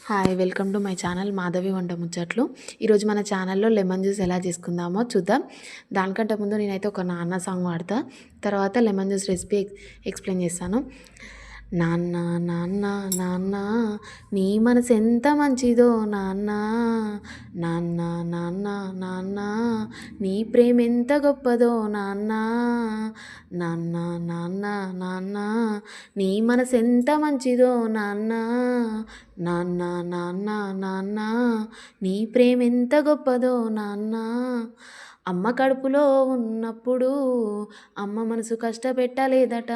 Hi welcome to my channel Madhavi వంట ముచ్చట్లు. ఈరోజు మన ఛానల్లో లెమన్ జ్యూస్ ఎలా చేసుకుందామో చూద్దాం. దానికంటే ముందు నేనైతే ఒక నాన్న సాంగ్ పాడతా, తర్వాత లెమన్ జ్యూస్ రెసిపీ ఎక్స్ప్లెయిన్ చేస్తాను. నాన్న నాన్న నాన్న నీ మనసు ఎంత మంచిదో నాన్న, నాన్న నాన్న నాన్న నీ ప్రేమ ఎంత గొప్పదో నాన్న, నాన్న నాన్న నాన్న నీ మనసు ఎంత మంచిదో నాన్న, నాన్న నాన్న నాన్న నీ ప్రేమ ఎంత గొప్పదో నాన్న. అమ్మ కడుపులో ఉన్నప్పుడు అమ్మ మనసు కష్టపెట్టలేదట,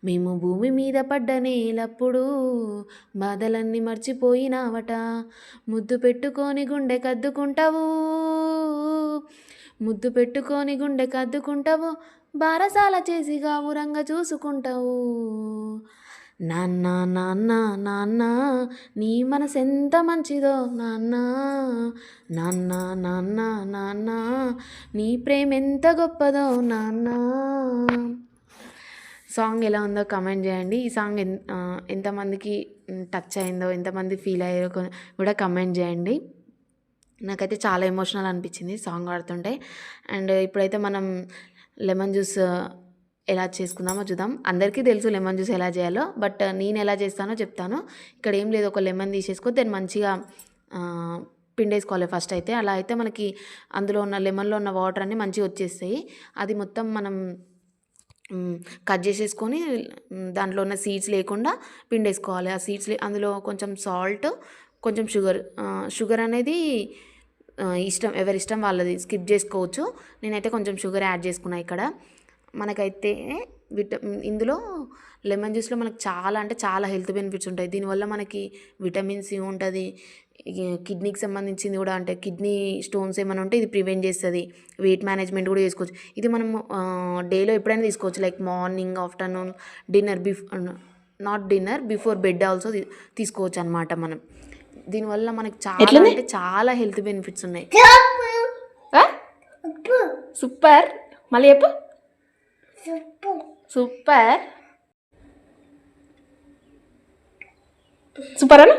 మేము భూమి మీద పడ్డ నేలప్పుడు బాధలన్నీ మర్చిపోయినావట. ముద్దు పెట్టుకొని గుండె కద్దుకుంటావు, ముద్దు పెట్టుకొని గుండె కద్దుకుంటావు, బారసాల చేసి గావురంగా చూసుకుంటావు. నాన్న నాన్న నాన్న నీ మనసు ఎంత మంచిదో నాన్న, నాన్న నాన్న నాన్న నీ ప్రేమ ఎంత గొప్పదో నాన్న. సాంగ్ ఎలా ఉందో కమెంట్ చేయండి. ఈ సాంగ్ ఎంతమందికి టచ్ అయిందో, ఎంతమంది ఫీల్ అయ్యారో కూడా కమెంట్ చేయండి. నాకైతే చాలా ఎమోషనల్ అనిపించింది సాంగ్ పాడుతుంటే. అండ్ ఇప్పుడైతే మనం లెమన్ జ్యూస్ ఎలా చేసుకుందామో చూద్దాం. అందరికీ తెలుసు లెమన్ జ్యూస్ ఎలా చేయాలో, బట్ నేను ఎలా చేస్తానో చెప్తాను. ఇక్కడ ఏం లేదు, ఒక లెమన్ తీసేసుకో, దాన్ని మంచిగా పిండేసుకోవాలి ఫస్ట్ అయితే. అలా అయితే మనకి అందులో ఉన్న లెమన్లో ఉన్న వాటర్ అన్నీ మంచిగా వచ్చేస్తాయి. అది మొత్తం మనం కట్ చేసేసుకొని దాంట్లో ఉన్న సీడ్స్ లేకుండా పిండేసుకోవాలి. ఆ సీడ్స్ అందులో కొంచెం సాల్ట్, కొంచెం షుగర్ అనేది ఇష్టం, ఎవరిష్టం వాళ్ళది, స్కిప్ చేసుకోవచ్చు. నేనైతే కొంచెం షుగర్ యాడ్ చేసుకున్నా ఇక్కడ. మనకైతే ఇందులో లెమన్ జ్యూస్లో మనకు చాలా అంటే చాలా హెల్త్ బెనిఫిట్స్ ఉంటాయి. దీనివల్ల మనకి విటమిన్ సి ఉంటుంది, కిడ్నీకి సంబంధించింది కూడా, అంటే కిడ్నీ స్టోన్స్ ఏమైనా ఉంటే ఇది ప్రివెంట్ చేస్తుంది. వెయిట్ మేనేజ్మెంట్ కూడా చేసుకోవచ్చు. ఇది మనం డేలో ఎప్పుడైనా తీసుకోవచ్చు, like morning, afternoon, dinner before bed also తీసుకోవచ్చు అనమాట మనం. దీనివల్ల మనకి చాలా అంటే చాలా హెల్త్ బెనిఫిట్స్ ఉన్నాయి. సూపర్, మళ్ళీ చెప్పు, సూపర్ సూపర్ అన్న.